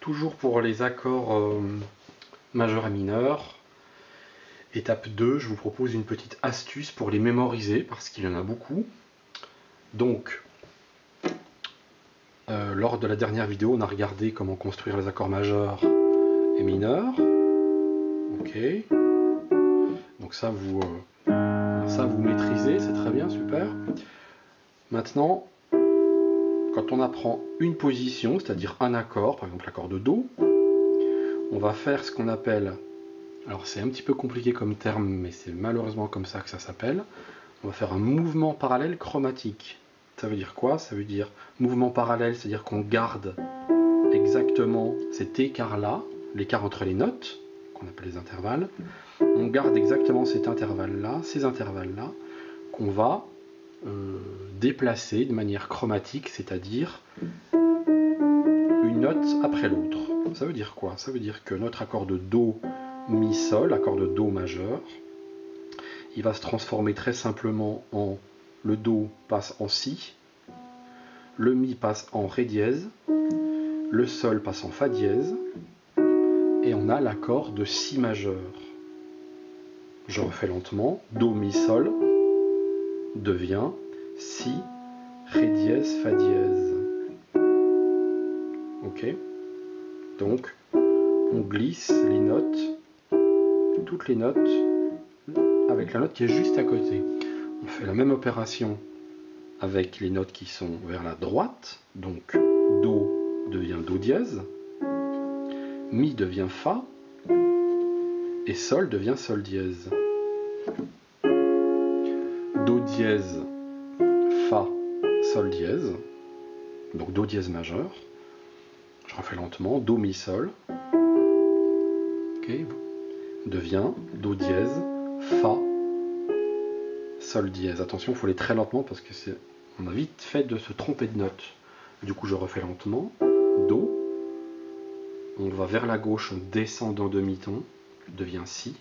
toujours pour les accords majeurs et mineurs. Étape 2, je vous propose une petite astuce pour les mémoriser, parce qu'il y en a beaucoup. Donc, lors de la dernière vidéo, on a regardé comment construire les accords majeurs et mineurs. Ok. Donc ça, vous maîtrisez, c'est très bien, super. Maintenant, quand on apprend une position, c'est-à-dire un accord, par exemple l'accord de Do, on va faire ce qu'on appelle, alors c'est un petit peu compliqué comme terme, mais c'est malheureusement comme ça que ça s'appelle, on va faire un mouvement parallèle chromatique. Ça veut dire quoi? Ça veut dire mouvement parallèle, c'est-à-dire qu'on garde exactement cet écart-là, l'écart entre les notes, qu'on appelle les intervalles, on garde exactement cet intervalle-là, ces intervalles-là, qu'on va déplacer de manière chromatique, c'est-à-dire une note après l'autre. Ça veut dire quoi? Ça veut dire que notre accord de Do, Mi, Sol, accord de Do majeur, il va se transformer très simplement en le Do passe en Si, le Mi passe en Ré dièse, le Sol passe en Fa dièse, et on a l'accord de Si majeur. Je refais lentement, Do, Mi, Sol devient Si, Ré dièse, Fa dièse. Ok? Donc, on glisse les notes, toutes les notes, avec la note qui est juste à côté. On fait la même opération avec les notes qui sont vers la droite, donc Do devient Do dièse, Mi devient Fa, et Sol devient Sol dièse. Do dièse, Fa, Sol dièse, donc Do dièse majeur. Je refais lentement, Do, Mi, Sol, okay, devient Do dièse, Fa, Sol dièse. Attention, il faut aller très lentement parce que on a vite fait de se tromper de note. Du coup, je refais lentement, Do, on va vers la gauche, on descend d'un demi-ton, devient Si,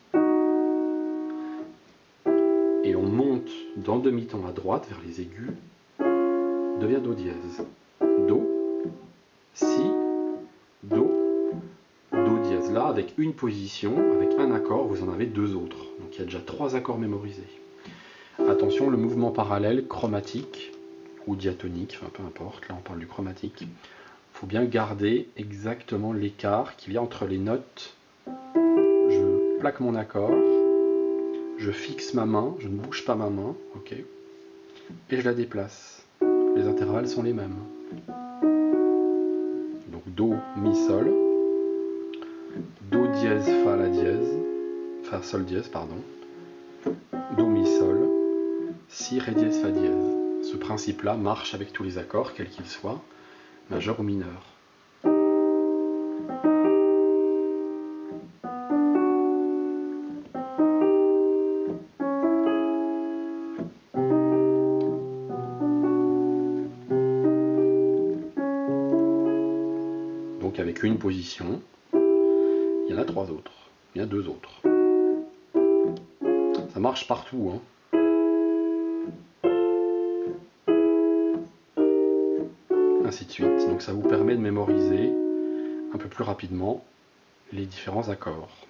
et on monte d'un demi-ton à droite vers les aigus, devient Do dièse. Do, Si, Do, Do dièse. Là, avec une position, avec un accord, vous en avez deux autres. Donc il y a déjà trois accords mémorisés. Attention, le mouvement parallèle chromatique ou diatonique, enfin peu importe, là on parle du chromatique. Il faut bien garder exactement l'écart qu'il y a entre les notes. Je plaque mon accord, je fixe ma main, je ne bouge pas ma main, ok, et je la déplace. Les intervalles sont les mêmes. Donc Do, Mi, Sol, Do dièse, Fa, La dièse, Fa, Sol dièse, pardon, Do, Mi, Sol, Si, Ré dièse, Fa dièse. Ce principe-là marche avec tous les accords, quels qu'ils soient, majeurs ou mineurs. Donc avec une position, il y en a trois autres, il y en a deux autres. Ça marche partout, hein. Ainsi de suite. Donc ça vous permet de mémoriser un peu plus rapidement les différents accords.